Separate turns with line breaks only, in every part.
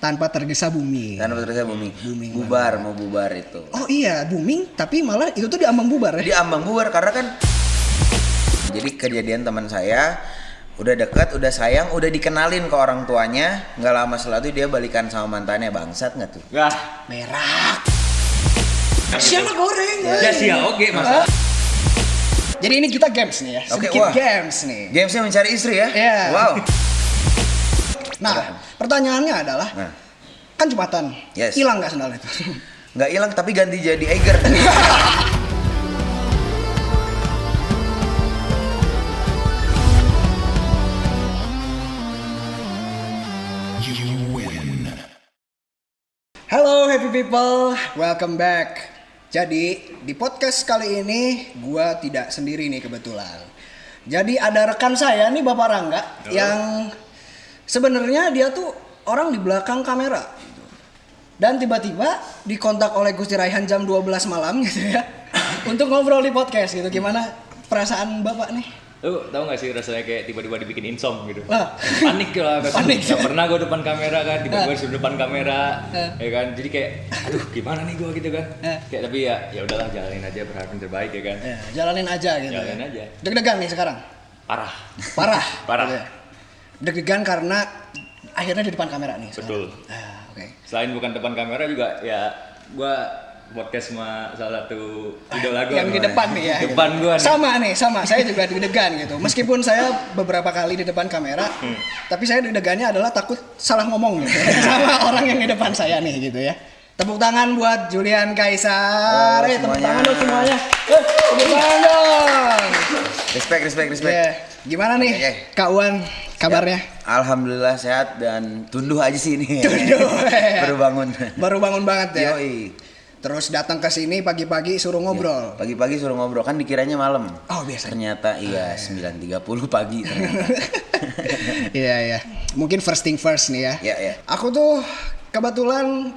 tanpa tergesa booming.
Bubar, mau bubar itu.
Oh iya, booming tapi malah itu tuh diambang bubar ya?
Diambang bubar karena kan jadi kejadian teman saya udah dekat, udah sayang, udah dikenalin ke orang tuanya, nggak lama setelah itu dia balikan sama mantannya. Bangsat nggak tuh?
Wah, merah. Siapa goreng?
Ya sih ya, oke masalah.
Jadi ini kita games nih ya, sedikit games nih.
Gamesnya mencari istri ya?
Iya.
Wow.
Nah, pertanyaannya adalah, kan Jumatan, hilang nggak sendalnya itu?
Nggak hilang, tapi ganti jadi Eiger.
Halo happy people, welcome back. Jadi di podcast kali ini gua tidak sendiri nih kebetulan. Jadi ada rekan saya nih Bapak Rangga yang sebenarnya dia tuh orang di belakang kamera gitu. Dan tiba-tiba dikontak oleh Gusti Raihan jam 12 malam gitu ya untuk ngobrol di podcast gitu. Gimana perasaan Bapak nih?
Lu tau gak sih rasanya kayak tiba-tiba dibikin insom gitu.
Panik
lah. Panik. Gak pernah gue depan kamera kan, tiba-tiba disuruh depan kamera, ya kan. Jadi kayak, aduh gimana nih gue gitu kan. Kayak tapi ya udahlah jalanin aja, berharap yang terbaik ya kan.
Jalanin aja gitu.
Jalanin aja.
Deg-degan nih sekarang?
Parah.
Gitu ya. Deg-degan karena akhirnya di depan kamera nih.
Betul.
Okay.
Selain bukan depan kamera juga ya gue podcast sama salah satu idola gue
yang di depan nih ya.
Depan gue nih.
Sama. Saya juga deg-degan gitu. Meskipun saya beberapa kali di depan kamera, tapi saya deg-degannya adalah takut salah ngomong gitu. Sama orang yang di depan saya nih gitu ya. Tepuk tangan buat Julian Kaisar. Tepuk tangan dong semuanya. Tepuk tangan dong.
Respect.
Yeah. Gimana nih Kak Uwan kabarnya?
Ya, alhamdulillah sehat dan tunduh aja sih ini.
Tunduh.
Baru bangun
banget ya.
Yoi.
Terus datang ke sini pagi-pagi suruh ngobrol.
Ya, pagi-pagi suruh ngobrol kan dikiranya malam.
Oh, biasa.
Ternyata iya 9.30 pagi ternyata.
Iya. Mungkin first thing first nih ya.
Iya.
Aku tuh kebetulan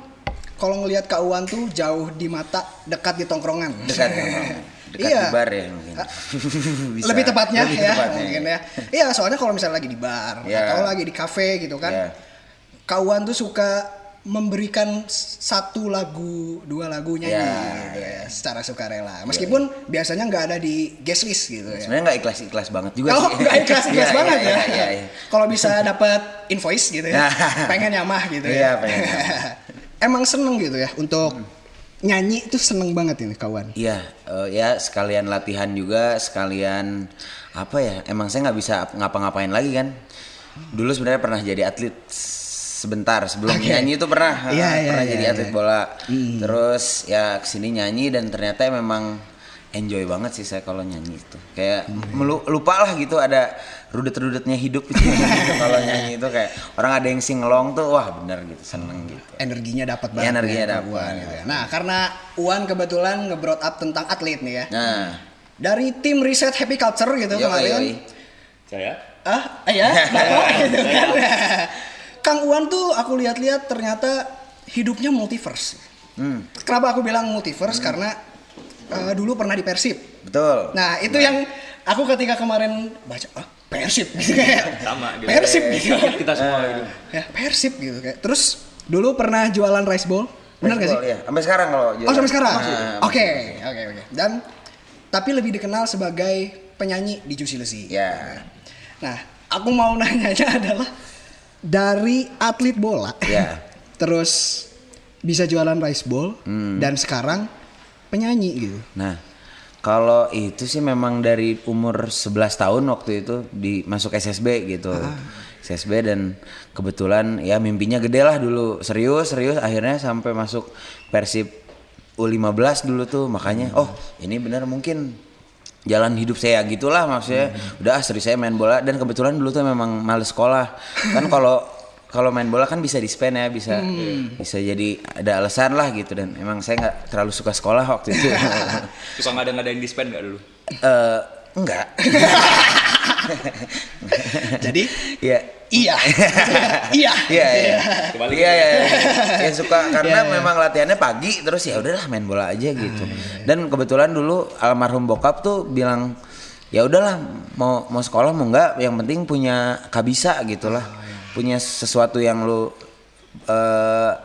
kalau ngelihat Kak Uwan tuh jauh di mata, dekat di tongkrongan.
Dekat di bar ya mungkin.
Lebih tepatnya mungkin ya. Iya, soalnya kalau misalnya lagi di bar atau lagi di kafe gitu kan. Kak Uwan tuh suka memberikan satu lagu, dua lagu nyanyi gitu ya, secara sukarela. Meskipun biasanya nggak ada di guest list gitu ya.
Sebenarnya nggak ikhlas banget juga sih.
Oh, nggak ikhlas banget ya. Kalau bisa dapat invoice gitu ya, pengen nyamah gitu ya.
Iya, pengen nyamah.
Emang seneng gitu ya untuk nyanyi itu seneng banget ini kawan.
Iya, ya sekalian latihan juga, sekalian apa ya? Emang saya nggak bisa ngapa-ngapain lagi kan. Dulu sebenarnya pernah jadi atlet sebentar sebelum nyanyi itu pernah jadi atlet bola. Terus ya kesini nyanyi dan ternyata memang enjoy banget sih saya kalau nyanyi itu. Kayak lupa lah gitu ada rudet-rudetnya hidup gitu. Kalau nyanyi itu kayak orang ada yang singelong tuh wah bener gitu, seneng gitu.
Energinya dapat banget.
Energinya dapat.
Gitu ya. Nah, karena Uwan kebetulan nge-brought up tentang atlet nih ya.
Nah,
dari tim riset Happy Culture gitu kemarin.
Saya?
Gitu kan. Kang Uwan tuh aku lihat-lihat ternyata hidupnya multiverse. Kenapa aku bilang multiverse? Karena dulu pernah di Persib.
Betul.
Nah itu yang aku ketika kemarin baca Persib gitu kayak.
Sama gitu.
Persib gitu.
Kita semua gitu.
Ya Persib gitu kayak. Terus dulu pernah jualan rice bowl. Benar nggak sih?
Iya. Sampai sekarang kalau jualan.
Oh sampai sekarang. Oke. Dan tapi lebih dikenal sebagai penyanyi di Juicy Lucy.
Ya.
Nah aku mau nanyanya adalah dari atlet bola, terus bisa jualan rice bowl, dan sekarang penyanyi gitu.
Nah, kalau itu sih memang dari umur 11 tahun waktu itu masuk SSB gitu. SSB dan kebetulan ya mimpinya gede lah dulu. Serius akhirnya sampai masuk Persib U15 dulu tuh. Makanya ini benar mungkin jalan hidup saya gitulah maksudnya. Udah serius saya main bola dan kebetulan dulu tuh memang males sekolah. Kan kalau main bola kan bisa dispen ya, bisa jadi ada alasan lah gitu dan emang saya nggak terlalu suka sekolah waktu itu.
Suka ngadain dispen nggak dulu?
Enggak.
Jadi
iya. Ya suka karena memang latihannya pagi terus ya udahlah main bola aja gitu. Dan kebetulan dulu almarhum bokap tuh bilang ya udahlah mau sekolah mau enggak yang penting punya kabisa gitulah. Punya sesuatu yang lu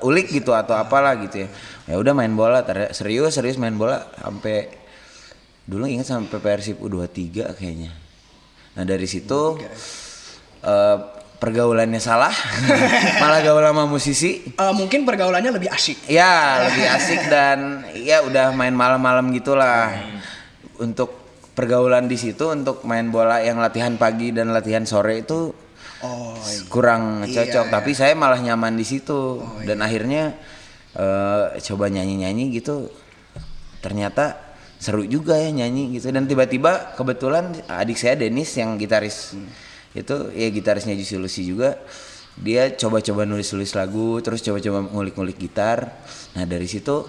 ulik gitu atau apalah gitu ya. Ya udah main bola, serius main bola sampai dulu ingat sampai Persib U23 kayaknya. Nah dari situ pergaulannya salah, malah gaul sama musisi.
Mungkin pergaulannya lebih asik.
Ya lebih asik dan ya udah main malam-malam gitulah. Untuk pergaulan di situ untuk main bola yang latihan pagi dan latihan sore itu kurang cocok. Tapi saya malah nyaman di situ dan akhirnya coba nyanyi gitu. Ternyata seru juga ya nyanyi gitu. Dan tiba-tiba kebetulan adik saya Denis yang gitaris itu ya gitarisnya Juicy Lucy juga, dia coba-coba nulis lagu, terus coba-coba ngulik-ngulik gitar. Nah dari situ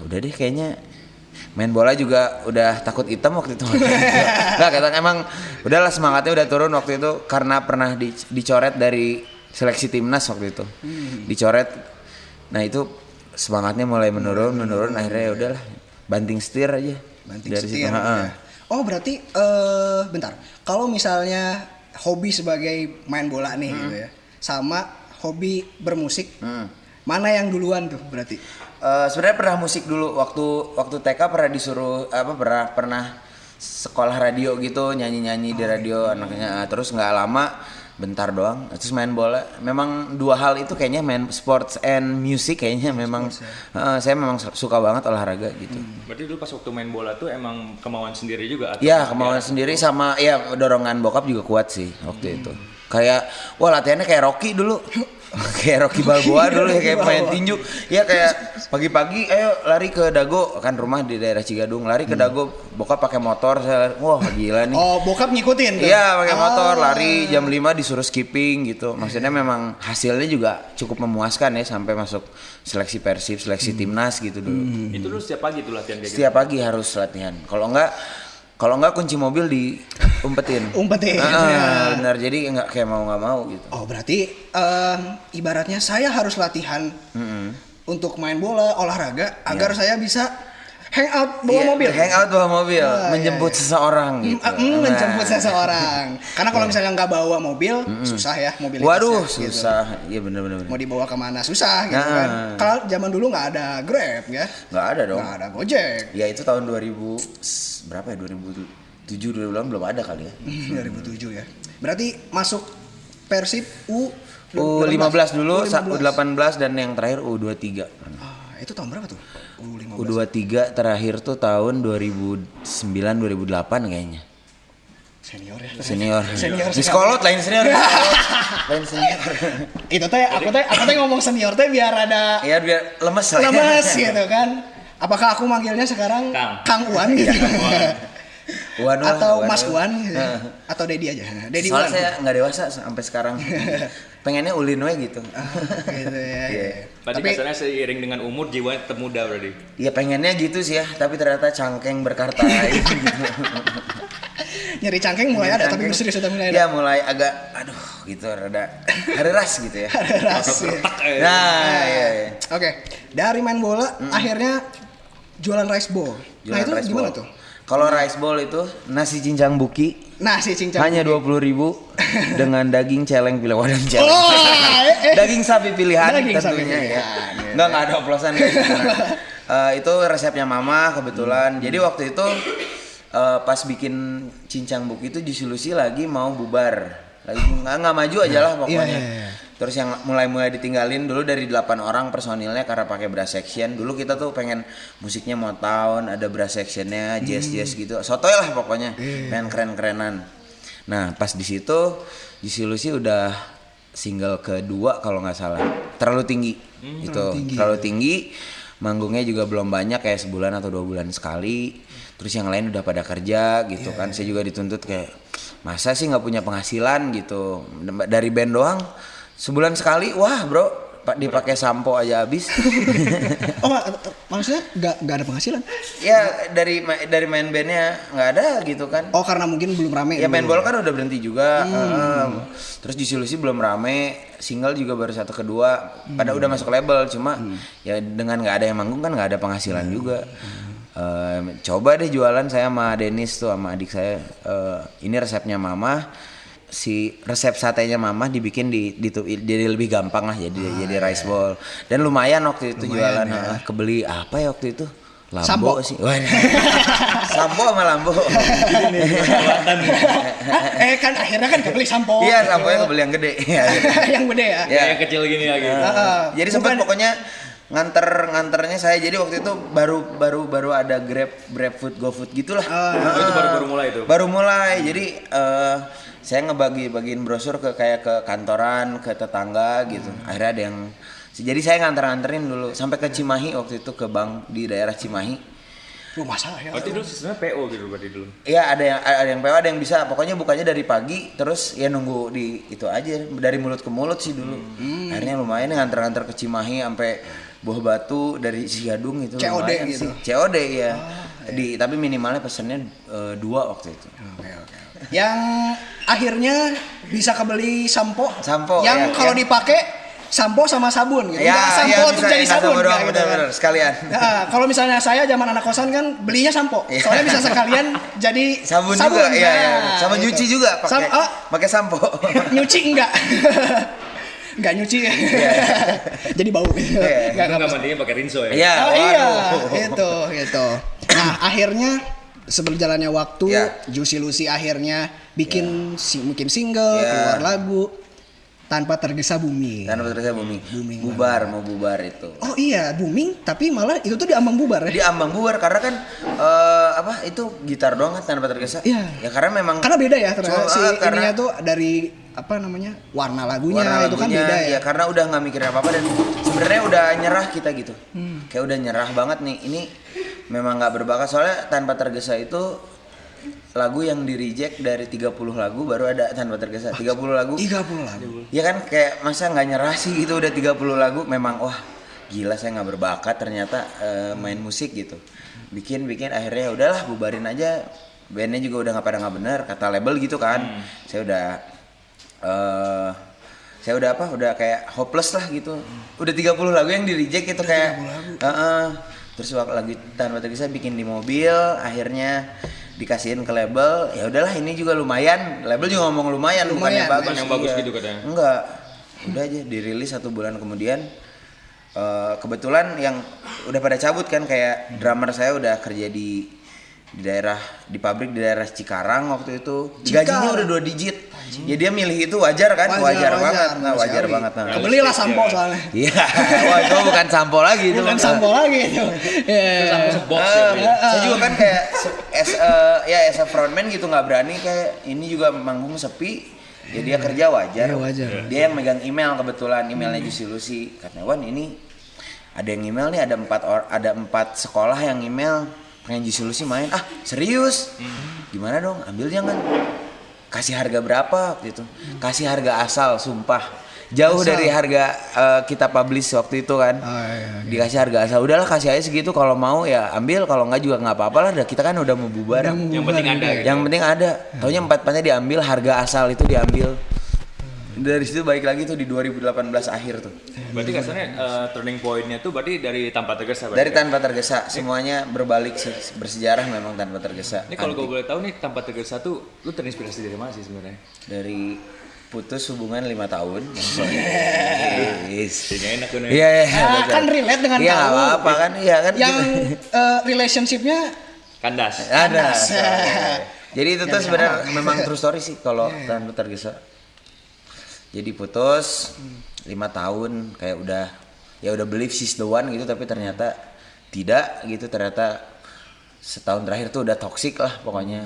udah deh kayaknya main bola juga udah takut hitam waktu itu. Nggak kata emang udahlah semangatnya udah turun waktu itu karena pernah dicoret dari seleksi timnas waktu itu. Dicoret. Nah itu semangatnya mulai menurun akhirnya ya udahlah banting setir aja.
Banting setir. Ya. Oh berarti bentar. Kalau misalnya hobi sebagai main bola nih gitu ya, sama hobi bermusik, mana yang duluan tuh berarti?
Sebenarnya pernah musik dulu waktu TK pernah disuruh pernah sekolah radio gitu nyanyi di radio anaknya, terus nggak lama bentar doang terus main bola. Memang dua hal itu kayaknya main sports and music kayaknya memang saya memang suka banget olahraga gitu.
Berarti dulu pas waktu main bola tuh emang kemauan sendiri juga?
Ya kemauan sendiri sama ya dorongan bokap juga kuat sih waktu itu. Kayak wah latihannya kayak Rocky dulu. Kayak Rocky Balboa dulu ya kayak main tinju. Ya kayak pagi-pagi ayo lari ke Dago, kan rumah di daerah Cigadung, lari ke Dago, bokap pakai motor, saya wah gila nih.
Oh, bokap ngikutin tuh.
Iya, pakai motor lari jam 5 disuruh skipping gitu. Maksudnya memang hasilnya juga cukup memuaskan ya sampai masuk seleksi Persib, seleksi timnas gitu dulu.
Itu dulu setiap pagi tuh latihan kayak
setiap pagi harus latihan. Kalau enggak kunci mobil diumpetin.
Ya.
Benar, jadi nggak kayak mau nggak mau gitu.
Oh berarti ibaratnya saya harus latihan untuk main bola olahraga agar saya bisa hangout bawa mobil.
Hangout bawa mobil, menjemput seseorang gitu.
Menjemput seseorang. Karena kalau misalnya nggak bawa mobil, susah ya mobilitasnya.
Waduh,
gitu.
Susah. Iya benar.
Mau dibawa kemana susah gitu kan. Kalau zaman dulu nggak ada Grab ya.
Nggak ada dong.
Nggak ada Gojek.
Ya itu tahun 2000 berapa ya? 2007 2008 belum ada kali ya.
2007 ya. Berarti masuk Persib
U15 dulu, U18 dan yang terakhir U23.
Itu tahun berapa tuh?
U23 terakhir tuh tahun 2009 2008 kayaknya. Senior. Di sekolot lain senior. Lain senior.
Itu teh aku teh ngomong senior teh biar ada
biar lemes
gitu kan. Apakah aku manggilnya sekarang Kang Uwan gitu?
Uwan,
atau Mas Uwan gitu. Atau Dedi aja. Dedi
Soalnya
Uwan.
saya nggak dewasa sampai sekarang. Pengennya ulin we gitu.
Gitu ya.
Berarti kasarnya seiring dengan umur jiwanya tetap muda berarti.
Iya pengennya gitu sih ya, tapi ternyata cangkeng berkarta gitu.
Nyeri cangkeng mulai ada, tapi serius sudah mulai ada.
Ya mulai agak gitu rada hari ras gitu ya.
Hari ras.
Nah, iya.
Oke, dari main bola akhirnya jualan rice ball. Nah itu gimana tuh?
Kalau rice ball itu nasi cincang buki.
Nasi cincang
hanya 20.000 dengan daging celeng pilihan celeng. Daging sapi pilihan tentunya ya. Enggak ada oplosan gitu. Itu resepnya mama kebetulan. Jadi waktu itu pas bikin cincang buki itu Juicy Lucy lagi mau bubar. Lagi nggak maju aja lah pokoknya. Terus yang mulai ditinggalin dulu dari 8 orang personilnya karena pakai brass section. Dulu kita tuh pengen musiknya Motown, ada brass sectionnya, jazz gitu. Sotoy lah pokoknya, pengen keren-kerenan. Nah pas di situ Juicy Lucy udah single kedua kalau nggak salah. Terlalu tinggi, terlalu tinggi. Manggungnya juga belum banyak kayak sebulan atau 2 bulan sekali. Terus yang lain udah pada kerja gitu kan. Saya juga dituntut kayak masa sih nggak punya penghasilan gitu dari band doang. Sebulan sekali, wah bro, dipakai sampo aja habis.
Oh, maksudnya nggak ada penghasilan?
Ya dari main bandnya nggak ada gitu kan.
Oh karena mungkin belum rame.
Ya main bola kan udah berhenti juga. Terus Juicy Lucy belum rame, single juga baru 1 kedua. Pada udah masuk label, cuma ya dengan nggak ada yang manggung kan nggak ada penghasilan juga. Coba deh jualan saya sama Denis tuh sama adik saya. Ini resepnya mama. si resep satenya mama dibikin jadi lebih gampang lah jadi rice ball. Dan lumayan waktu itu jualan kebeli apa ya waktu itu? Lambo sih. Sampo sama Lambo.
Kan akhirnya kan kebeli sampo.
Iya, samponya kebeli yang gede.
Yang gede ya.
Ya, yang kecil gini lagi.
Jadi sempat pokoknya nganternya saya, jadi waktu itu baru ada Grab food, GoFood gitulah.
Itu baru mulai itu.
Baru mulai. Jadi saya bagiin brosur ke kantoran, ke tetangga gitu. Akhirnya ada yang, jadi saya nganterin dulu sampai ke Cimahi waktu itu, ke bank di daerah Cimahi.
Masa ya.
Berarti dulu sistemnya PO gitu berarti dulu.
Iya, ada yang PO, ada yang bisa. Pokoknya bukanya dari pagi, terus ya nunggu di itu aja, dari mulut ke mulut sih dulu. Akhirnya lumayan nganter ke Cimahi sampai Buah Batu, dari Sigadung itu
COD
lumayan
gitu.
sih. COD ya. Tapi minimalnya pesennya 2 waktu itu.
Oke. Yang akhirnya bisa kebeli sampo. Yang
ya,
kalau dipakai sampo sama sabun gitu. Enggak sampo untuk jadi sabun
doang,
gitu.
bener, sekalian.
Nah, kalau misalnya saya zaman anak kosan kan belinya sampo. Soalnya bisa sekalian jadi
sabun juga. Iya. Sama
gitu.
nyuci juga pakai sampo.
Nyuci enggak. Enggak nyuci. Jadi bau.
Enggak mandinya pakai rinso ya.
Iya.
Gitu. Nah, akhirnya sebelum jalannya waktu, Juicy Lucy akhirnya bikin mungkin single, keluar lagu Tanpa Tergesa Booming. Mau bubar itu. Oh iya, booming, tapi malah itu tuh diambang bubar ya?
Diambang bubar karena kan itu gitar doang kan Tanpa Tergesa.
Iya.
Ya karena memang
beda ya ternyata ininya tuh dari warna lagunya itu kan beda ya.
Ya karena udah nggak mikirin apa-apa dan sebenarnya udah nyerah kita gitu. Kayak udah nyerah banget nih. Ini memang nggak berbakat, soalnya Tanpa Tergesa itu lagu yang di reject dari 30 lagu baru ada Tanpa Tergesa. 30 lagu. Ya kan kayak masa nggak nyerah sih gitu, udah 30 lagu memang wah gila saya nggak berbakat ternyata main musik gitu. Bikin akhirnya udahlah bubarin aja. Bandnya juga udah nggak bener kata label gitu kan. Saya udah kayak hopeless lah gitu. Udah 30 lagu yang di reject itu kayak terus waktu lagi Tanpa Tergesa bikin di mobil, akhirnya dikasihin ke label. Ya udahlah ini juga lumayan. Label juga ngomong lumayan bukan yang bagus
gitu katanya.
Enggak. Udah aja dirilis 1 bulan kemudian. Kebetulan yang udah pada cabut kan, kayak drummer saya udah kerja di pabrik di daerah Cikarang waktu itu. Gajinya udah 2 digit. Ya dia milih itu wajar kan? Wajar banget.
Kebelilah sampo soalnya.
Iya. Wah, itu bukan sampo lagi itu.
Sampo lagi itu.
Saya juga kan kayak as a frontman gitu nggak berani, kayak ini juga manggung sepi. Ya dia kerja wajar. Dia yang megang email, kebetulan emailnya Juicy Lucy. Katanya, "Wan, ini ada yang email nih, ada 4 sekolah yang email pengen Juicy Lucy main." Ah, serius? Gimana dong? Ambil jangan. Kasih harga berapa waktu itu? Kasih harga asal, sumpah. Jauh dari harga kita publish waktu itu kan. Dikasih harga asal. Udahlah kasih aja segitu, kalau mau ya ambil, kalau enggak juga enggak apa-apa lah. Kita kan udah mau bubar.
Yang penting ada.
Yang penting ada. Taunya 4-4-nya diambil, harga asal itu diambil. Dari situ balik lagi tuh di 2018 akhir tuh.
Berarti kasarnya turning point-nya tuh berarti dari Tanpa Tergesa.
Dari Tanpa Tergesa, semuanya berbalik sih, bersejarah memang Tanpa Tergesa.
Ini kalau gue boleh tahu nih, Tanpa Tergesa tuh lu terinspirasi dari mana sih sebenarnya?
Dari putus hubungan 5 tahun.
Enak kan?
Iya.
Kan relate dengan
iya,
tahu.
apa kan? Iya kan.
Yang relationship-nya
kandas.
Jadi itu tuh sebenarnya memang true story sih kalau Tanpa Tergesa. Jadi putus 5 tahun, kayak udah believe she's the one gitu, tapi ternyata tidak gitu. Ternyata setahun terakhir tuh udah toxic lah pokoknya.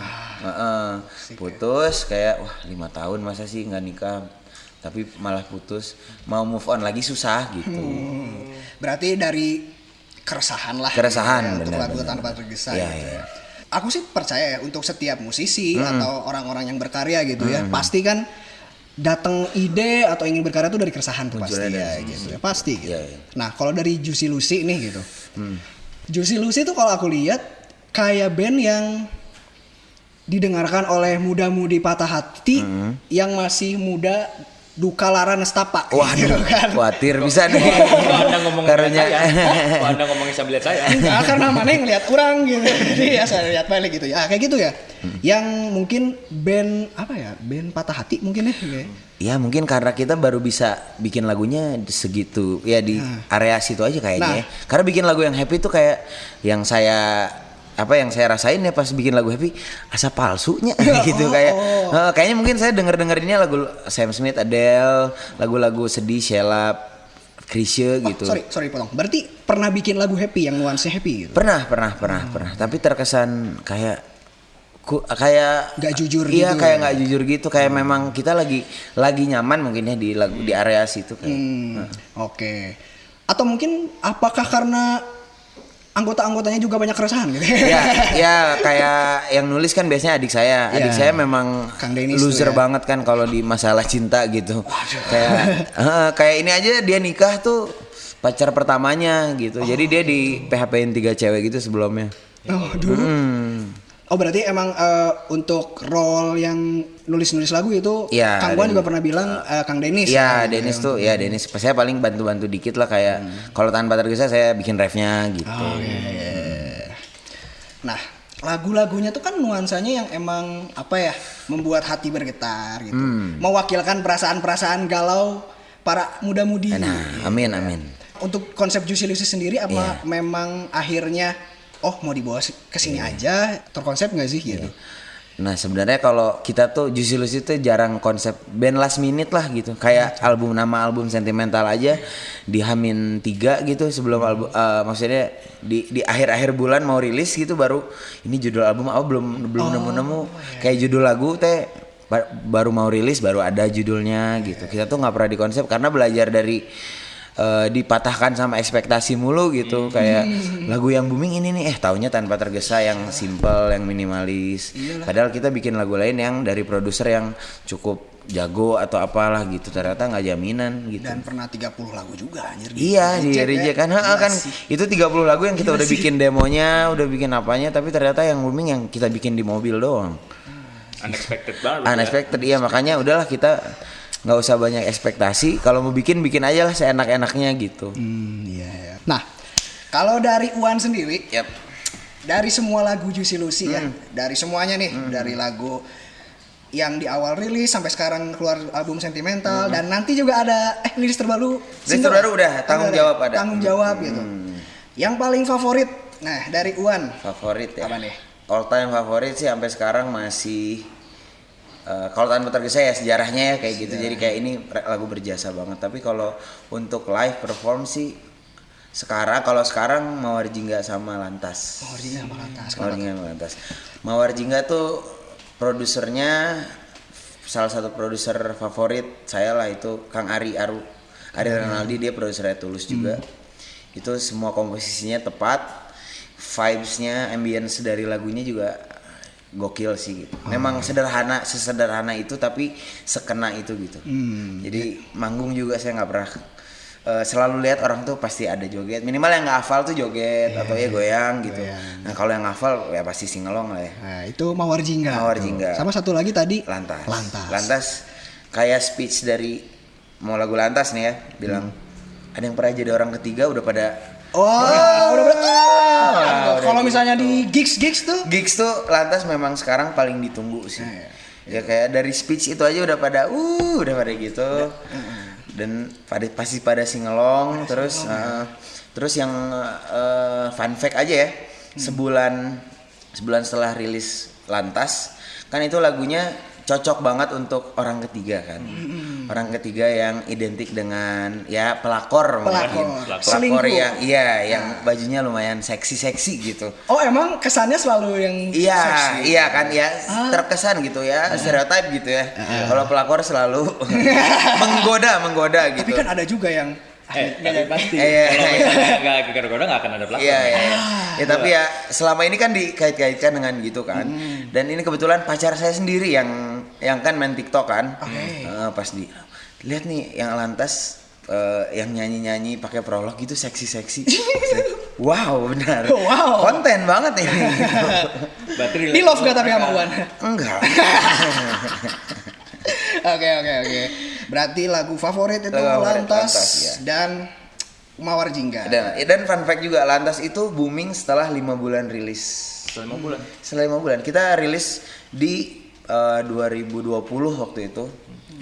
Putus kayak wah 5 tahun masa sih nggak nikah, tapi malah putus, mau move on lagi susah gitu.
Berarti dari keresahan lah. Untuk lagu Tanpa Tergesa gitu ya. Aku sih percaya ya, untuk setiap musisi atau orang-orang yang berkarya gitu ya, pasti kan datang ide atau ingin berkarya tuh dari keresahan tuh pasti ya gitu ya, pasti gitu. Nah, kalau dari Juicy Lucy nih gitu. Juicy Lucy tuh kalau aku lihat kayak band yang didengarkan oleh muda-mudi patah hati yang masih muda duka lara nestapa.
Waduh, khawatir bisa nih.
Kok Anda ngomong
Karunya.
saya? Kok Anda ngomongin sambil lihat saya?
Enggak, karena mana yang ngeliat orang gitu. Jadi ya saya lihat balik gitu ya. Kayak gitu ya. Yang mungkin band apa ya? Band patah hati mungkin ya. Kayak.
Ya mungkin karena kita baru bisa bikin lagunya segitu ya di area situ aja kayaknya ya. Karena bikin lagu yang happy tuh kayak yang saya rasain ya pas bikin lagu happy asa palsunya gitu kayak kayaknya mungkin saya denger-dengerinnya lagu Sam Smith, Adele, lagu-lagu sedih, Sheila, Chrisye gitu.
Sorry potong. Berarti pernah bikin lagu happy yang nuansa happy gitu?
Pernah. Tapi terkesan kayak
nggak jujur
iya,
gitu.
kayak nggak jujur gitu. Kayak memang kita lagi nyaman mungkin ya di area situ kayak.
Oke. Atau mungkin apakah karena anggota-anggotanya juga banyak keresahan gitu?
Ya kayak yang nulis kan biasanya adik saya. Adik saya memang
Kang Dennis
loser
tuh ya.
banget kan kalau di masalah cinta gitu. Kayak ini aja dia nikah tuh pacar pertamanya gitu. Jadi dia di PHP-in 3 cewek gitu sebelumnya.
Oh, dulu. Oh, berarti emang untuk role yang nulis-nulis lagu itu
Ya,
Kang Wan juga pernah bilang Kang Dennis.
Iya, Dennis tuh, ya Dennis. Saya paling bantu-bantu dikit lah kayak kalau tanpa tergesa saya bikin refnya gitu.
Oh, iya. Nah, lagu-lagunya tuh kan nuansanya yang emang apa ya, membuat hati bergetar gitu. Mewakilkan perasaan-perasaan galau para muda-mudi.
Nah, amin.
Untuk konsep Juicy Lucy sendiri apa memang akhirnya mau dibawa ke sini aja, terkonsep nggak sih gitu?
Nah sebenarnya kalau kita tuh Juicy Lucy tuh jarang konsep band last minute lah gitu. Kayak nama album Sentimental aja di Hamin 3 gitu sebelum album, maksudnya di akhir-akhir bulan mau rilis gitu baru ini judul album belum nemu-nemu. Kayak judul lagu teh baru mau rilis baru ada judulnya gitu. Kita tuh nggak pernah dikonsep karena belajar dari dipatahkan sama ekspektasi mulu gitu. Kayak lagu yang booming ini nih taunya Tanpa Tergesa yang simple, yang minimalis. Padahal kita bikin lagu lain yang dari produser yang cukup jago atau apalah gitu, ternyata nggak jaminan gitu.
Dan pernah 30 lagu juga anjir.
Iya di reject kan. Kan itu 30 lagu yang kita udah bikin demonya, udah bikin apanya, tapi ternyata yang booming yang kita bikin di mobil doang.
Unexpected banget.
Unexpected iya, makanya udahlah kita nggak usah banyak ekspektasi, kalau mau bikin aja lah seenak-enaknya gitu.
Iya. Nah, kalau dari Uwan sendiri, dari semua lagu Juicy Lucy ya, dari semuanya nih, dari lagu yang di awal rilis sampai sekarang keluar album Sentimental dan nanti juga ada rilis terbaru.
Rilis terbaru udah, tanggung jawab ada.
Tanggung jawab gitu. Yang paling favorit, nah dari Uwan.
Favorit ya.
Apa nih?
All time favorit sih sampai sekarang masih kalau Tanpa Tergesa ya sejarahnya ya kayak gitu. Jadi kayak ini lagu berjasa banget. Tapi kalau untuk live perform sih kalau sekarang Mawar Jingga sama Lantas. Mawar Jingga sama Lantas. Mawar Jingga tuh produsernya salah satu produser favorit saya lah, itu Kang Ari Renaldi, dia produsernya Tulus juga. Itu semua komposisinya tepat, vibes-nya, ambience dari lagunya juga gokil sih gitu. Memang sesederhana itu tapi sekena itu gitu. Jadi manggung juga saya nggak pernah selalu lihat orang tuh pasti ada joget, minimal yang nggak hafal tuh joget atau ya goyang gitu. Nah kalau yang hafal ya pasti singelong lah ya.
Nah itu Mawar Jingga. Sama satu lagi tadi
Lantas kayak speech dari mau lagu Lantas nih ya, bilang ada yang pernah jadi orang ketiga udah pada
kalau misalnya di gigs tuh
Lantas memang sekarang paling ditunggu sih. Ya kayak dari speech itu aja udah pada gitu. Dan pasti pada singelong. Terus yang fun fact aja ya, sebulan setelah rilis Lantas kan itu lagunya cocok banget untuk orang ketiga kan. Orang ketiga yang identik dengan ya pelakor yang yang bajunya lumayan seksi gitu.
Oh emang kesannya selalu yang seksi?
Iya kan ya, terkesan gitu ya, stereotip gitu ya. Kalau pelakor selalu menggoda gitu.
Tapi kan ada juga yang
tapi pasti kalau misalnya nggak goda nggak akan ada pelakor.
Ya tapi ya selama ini kan dikait-kaitkan dengan gitu kan. Dan ini kebetulan pacar saya sendiri yang kan main TikTok kan. Pas lihat nih yang Lantas yang nyanyi pakai prolog gitu seksi. Wow benar. Konten banget ini.
Di love gak tapi sama Uwan?
Enggak.
Oke. Berarti lagu favorit itu
Lagu favorit
Lantas,
Lantas, ya.
dan Mawar Jingga.
Dan fun fact juga, Lantas itu booming setelah 5 bulan rilis.
Setelah 5 bulan.
Setelah 5 bulan. Kita rilis di 2020 waktu itu.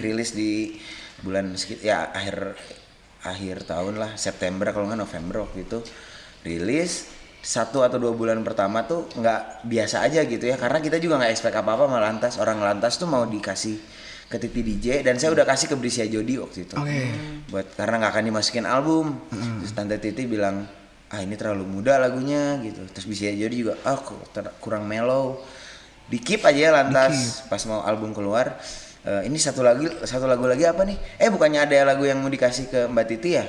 Rilis di bulan ya akhir tahun lah, September kalau nggak November waktu itu. Rilis 1 atau 2 bulan pertama tuh nggak biasa aja gitu ya, karena kita juga nggak expect apa-apa sama Lantas. Orang Lantas tuh mau dikasih ke Titi DJ, dan saya udah kasih ke Brisia Jodi waktu itu. Buat karena nggak akan dimasukin album. Terus Tante Titi bilang, ini terlalu muda lagunya gitu. Terus Brisia Jodi juga, kurang mellow. Di-keep aja ya Lantas. Pas mau album keluar, ini satu lagu lagi apa nih? Bukannya ada lagu yang mau dikasih ke Mbak Titi ya?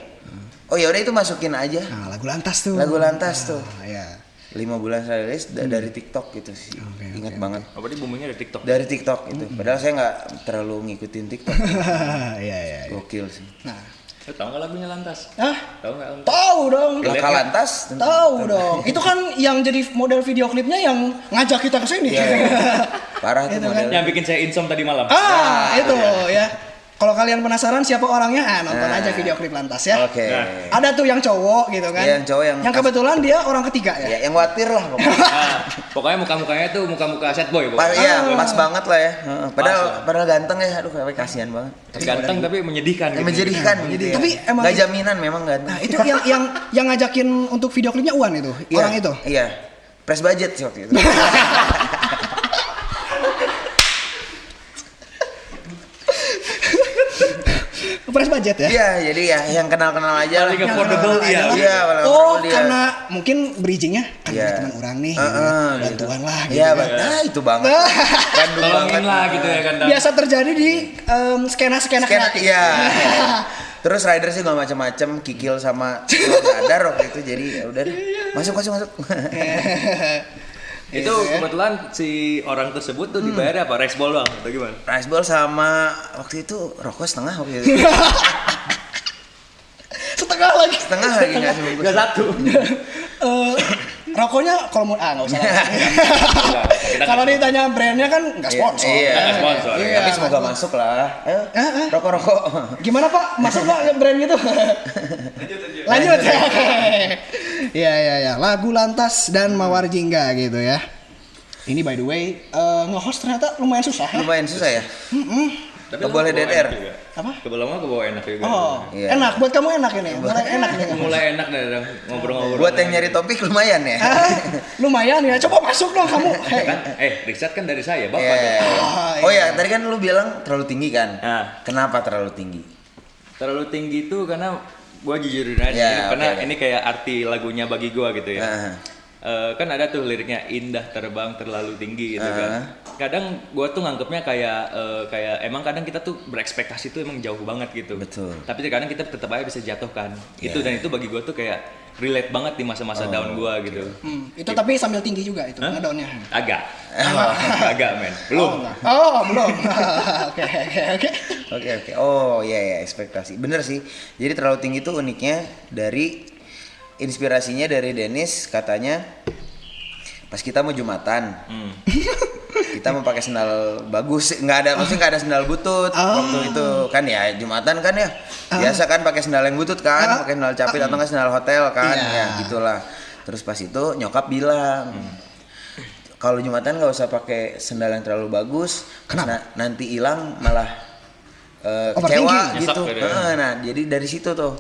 Oh ya udah itu masukin aja.
Nah, lagu Lantas tuh.
Lagu Lantas tuh.
Ya.
5 bulan saya rilis dari TikTok gitu sih. Ingat banget.
Oh, berarti boomingnya dari TikTok.
Dari TikTok itu. Padahal saya nggak terlalu ngikutin TikTok.
Iya.
Gokil sih.
Nah,
Tahu nggak lagunya Lantas?
ah,
Tahu nggak Lantas?
tahu dong.
Laka Lantas.
Tahu dong. Itu kan yang jadi model video klipnya yang ngajak kita ke sini.
Iya. Parah tuh
Itu kan.
model.
Yang bikin saya insom tadi malam.
Itu ya. Kalau kalian penasaran siapa orangnya, nonton aja video klip Lantas ya.
Oke.
Nah.
Ada tuh yang cowok gitu kan.
Iya, yang cowok yang
kebetulan dia orang ketiga ya.
Ya, yang watir lah pokoknya.
Nah, pokoknya muka-mukanya tuh muka-muka sad boy.
Iya, pas banget lah ya. Padahal ganteng ya. Aduh, kasihan banget.
Ganteng tapi menyedihkan. gitu.
Menjadikan gitu ya.
Tapi emang
nggak jaminan memang ganteng.
Nah, itu yang ngajakin untuk video klipnya Uwan itu.
Iya,
Orang itu.
Iya. Press budget sih waktu itu.
Press budget ya.
Iya, jadi ya yang kenal-kenal aja lah.
Paling affordable
Iya.
dia.
Paling
Oh,
affordable dia.
karena mungkin bridgingnya kan
Iya.
teman orang nih, gitu. Bantuan lah gitu.
Iya,
kan.
nah itu banget. Bandung banget.
Tolongin lah gitu ya kan.
Biasa terjadi di skena-skena kreatif.
Iya. Terus rider sih nggak macam-macam, Kikil sama Dadar waktu itu, jadi ya udah deh. Masuk.
Itu kebetulan si orang tersebut tuh dibayar apa? Rice ball doang atau gimana?
Rice ball sama waktu itu rokok setengah waktu itu.
Setengah lagi.
Setengah lagi nggak sebungkus.
Enggak satu.
Rokoknya kalau mau nggak usah.
Kita
Kalau ditanya brandnya kan nggak sponsor.
Iya.
Nggak sponsor.
Iya.
Tapi semoga masuk lah. Ayo, rokok.
Gimana Pak? Masuk nggak brand gitu? Lanjut. Iya. Lagu Lantas dan Mawar Jingga gitu ya. Ini by the way, nge-host ternyata lumayan susah.
Lumayan susah ya.
Tapi
Boleh
lama kebawa
DDR.
enak juga.
Apa?
Lama kebawa enak juga.
Oh,
Iya.
enak. Buat kamu enak ini. Mulai enak nih.
Mulai enak dah ngobrol-ngobrol.
Buat yang nyari topik lumayan ya.
Lumayan ya. Coba masuk dong kamu. Hey.
Kan, riset kan dari saya, Bapak.
Iya.
dong.
Oh ya, tadi kan lu bilang terlalu tinggi kan?
Nah.
Kenapa terlalu tinggi?
Terlalu tinggi itu karena gua jujurin aja
Ya,
karena
oke.
ini kayak arti lagunya bagi gua gitu ya.
Nah.
Kan ada tuh liriknya indah terbang terlalu tinggi gitu kan. Kadang gua tuh nganggepnya kayak emang kadang kita tuh berekspektasi tuh emang jauh banget gitu.
Betul.
Tapi kadang kita tetap aja bisa jatuhkan. Itu dan itu bagi gua tuh kayak relate banget di masa-masa down gua gitu.
Itu tapi sambil tinggi juga itu ngedownnya.
Agak. Agak men. Belum.
Oh, belum. Oke.
Oke. Oh iya ekspektasi. Bener sih. Jadi terlalu tinggi tuh uniknya dari inspirasinya dari Dennis, katanya pas kita mau Jumatan. Kita mau pakai sendal bagus, maksudnya nggak ada sendal butut waktu itu kan ya Jumatan kan ya biasa kan pakai sendal yang butut kan, pakai sendal capit atau nggak sendal hotel kan, ya gitulah. Terus pas itu nyokap bilang kalau Jumatan nggak usah pakai sendal yang terlalu bagus, nanti hilang malah kecewa
Nyesek
gitu.
gitu ya.
Nah jadi dari situ tuh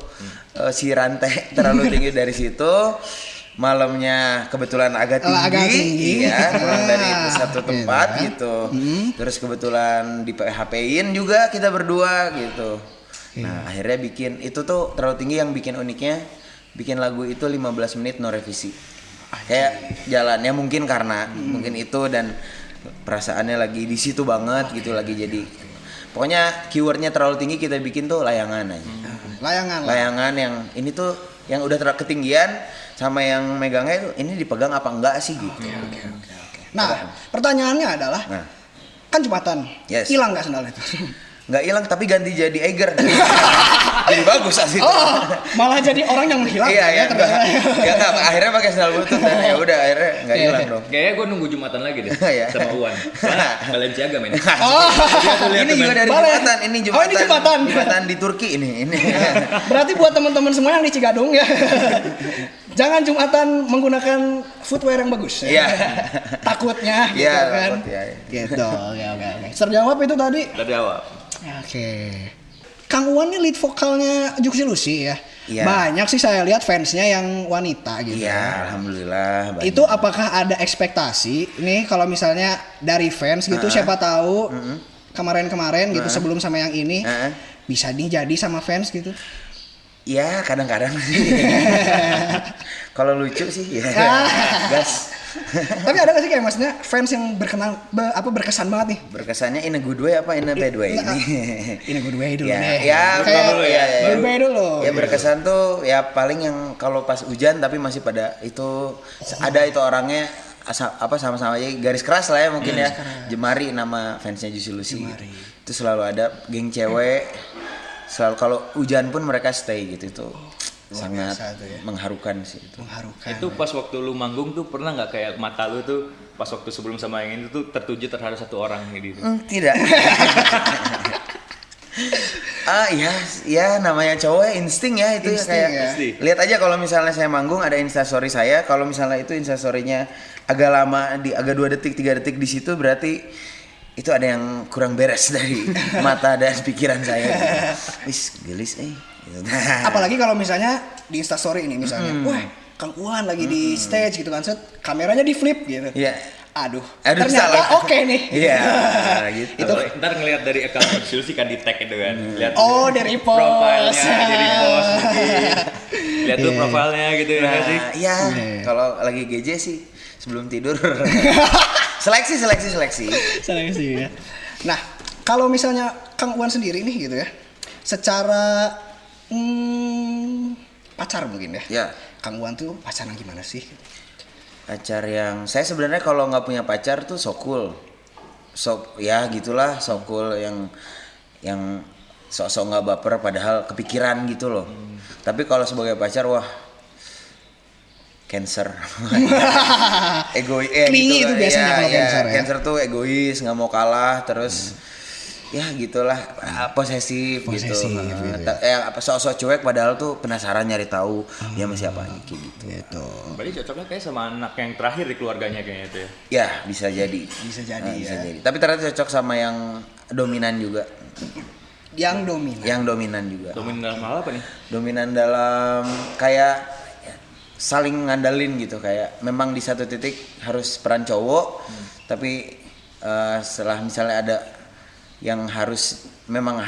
si rantai terlalu tinggi dari situ. Malamnya kebetulan agak tinggi. Iya, pulang dari satu tempat gitu. Terus kebetulan di PHP-in juga kita berdua gitu. Nah akhirnya bikin itu tuh terlalu tinggi, yang bikin uniknya bikin lagu itu 15 menit no revisi. Kayak jalannya mungkin karena mungkin itu, dan perasaannya lagi di situ banget gitu, lagi jadi pokoknya keywordnya terlalu tinggi, kita bikin tuh layangan aja. Layangan yang ini tuh yang udah ketinggian sama yang megangnya itu ini dipegang apa enggak sih gitu.
Oke. Nah, pertanyaannya adalah kan Jumatan.
Yes.
Hilang nggak sendal itu?
nggak hilang tapi ganti jadi Eiger. Jadi bagus asli.
Oh, malah jadi orang yang menghilang.
Iya,
ternyata.
ya nggak, akhirnya pakai sandal butut dan ya udah akhirnya nggak hilang dong.
Kayaknya gue nunggu Jumatan lagi deh
Iya.
sama Uwan. Balenciaga men.
Oh,
Ini juga dari
Boleh.
Jumatan, ini
Oh, ini Jumatan.
Jumatan di Turki ini.
Berarti buat teman-teman semua yang di Cigadung ya. Jangan Jumatan menggunakan footwear yang bagus.
Iya.
Takutnya gitu
Iya,
kan.
takut, ya.
Gitu. Oke. Terjawab itu tadi.
Tadi awal.
Oke. Kang Uwan ini lead vokalnya Juksi Lucy ya.
Iya.
Banyak sih saya lihat fansnya yang wanita gitu.
Iya, alhamdulillah. banyak.
Itu apakah ada ekspektasi nih kalau misalnya dari fans gitu siapa tahu kemarin-kemarin gitu sebelum sama yang ini bisa nih jadi sama fans gitu.
Ya kadang-kadang sih. Kalau lucu sih ya. Gas.
Tapi ada gak sih kayak maksudnya fans yang berkesan banget nih?
Berkesannya in a good way apa in a bad way ini?
In a good way dulu
Ya,
deh.
ya,
Kayak
dulu ya.
good way dulu.
Ya berkesan tuh ya paling yang kalau pas hujan tapi masih pada itu ada itu orangnya sama-sama aja garis keras lah ya mungkin ya. Jemari nama fansnya Juicy Lucy. Itu selalu ada geng cewek. Selalu kalau hujan pun mereka stay gitu itu. Sangat
ya.
mengharukan sih itu.
Mengharukan.
Itu pas waktu lu manggung tuh pernah nggak kayak mata lu tuh pas waktu sebelum sama yang ini tuh tertuju terhadap satu orang gitu?
Tidak. Ya namanya cowok insting ya itu
Insting
kayak
ya.
lihat aja kalau misalnya saya manggung ada instastory saya, kalau misalnya itu instastorynya agak lama agak 2 detik 3 detik di situ berarti itu ada yang kurang beres dari mata dan pikiran saya. Wis gelis gitu.
Apalagi kalau misalnya di Instastory ini misalnya, wah Kang Uwan lagi di stage gitu kan, set kameranya di flip gitu.
Iya.
Aduh,
Aduh,
ternyata
salah.
oke nih.
Iya, gitu.
Itu ntar ngelihat dari account Juicy kan di tag itu kan. Lihat
Oh, dari post.
profilnya, dari post mungkin. Lihat tuh profilnya gitu ya nggak sih.
Iya. Kalau lagi GJ sih sebelum tidur. seleksi.
Seleksi ya. Nah, kalau misalnya Kang Uwan sendiri nih gitu ya, secara pacar mungkin ya.
Ya.
Kang Uwan tuh pacaran gimana sih?
Pacar yang saya sebenarnya kalau nggak punya pacar tuh so cool. Ya gitulah so cool yang sok-sok nggak baper padahal kepikiran gitu loh. Tapi kalau sebagai pacar wah Cancer.
Clingy
gitu
itu
lah.
biasanya kalau Cancer ya.
Cancer tuh egois, nggak mau kalah terus ya gitulah posesif gitu.
gitu
Ya sok-sok cuek padahal tuh penasaran nyari tahu dia sama siapa kayak gitu.
Gitu.
Berarti cocoknya kayak sama anak yang terakhir di keluarganya kayaknya itu ya.
Ya bisa jadi.
Bisa jadi
Bisa
ya.
jadi. Tapi ternyata cocok sama yang dominan juga.
Yang dominan.
Yang dominan juga.
Dominan dalam hal apa nih?
Dominan dalam kayak saling ngandalin gitu kayak memang di satu titik harus peran cowok tapi setelah misalnya ada yang harus memang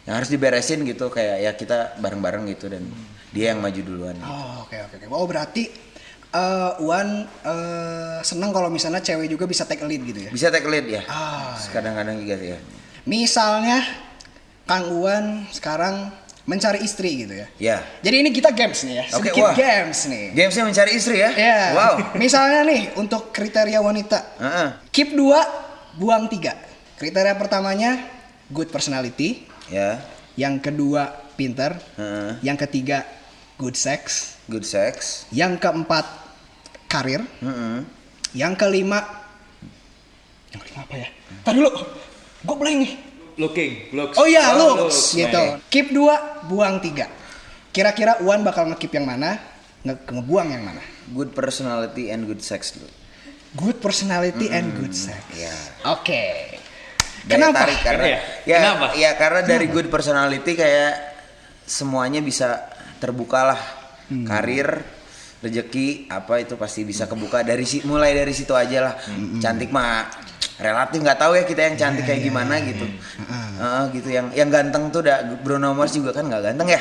yang harus diberesin gitu kayak ya kita bareng-bareng gitu dan dia yang maju duluan.
Oh, oke. Oh, berarti Uwan seneng kalau misalnya cewek juga bisa take lead gitu ya.
Bisa take lead ya. Kadang-kadang juga ya.
Misalnya Kang Uwan sekarang mencari istri gitu ya.
Ya.
Jadi ini kita games nih ya.
Oke,
Sedikit
wah.
games nih.
Gamesnya mencari istri ya?
Ya.
Wow.
Misalnya nih untuk kriteria wanita. Keep 2, buang 3. Kriteria pertamanya good personality.
Ya.
Yang kedua pinter. Yang ketiga good sex.
Good sex.
Yang keempat karir. Yang kelima apa ya? Ntar dulu. Gue blank nih.
Looks.
Oh iya,
looks.
gitu.
Baik.
Keep 2, buang 3. Kira-kira Uwan bakal nge-keep yang mana? Ngebuang yang mana?
Good personality and good sex dulu.
Good personality and good sex.
Ya.
Oke.
Daya
Kenapa?
tarik karena
Kenapa?
Ya karena dari good personality kayak semuanya bisa terbuka lah. Karir, rezeki apa itu pasti bisa kebuka mulai dari situ aja lah. Cantik mah relatif nggak tahu ya kita yang cantik kayak gimana gitu. Gitu yang ganteng tuh Bruno Mars juga kan nggak ganteng ya.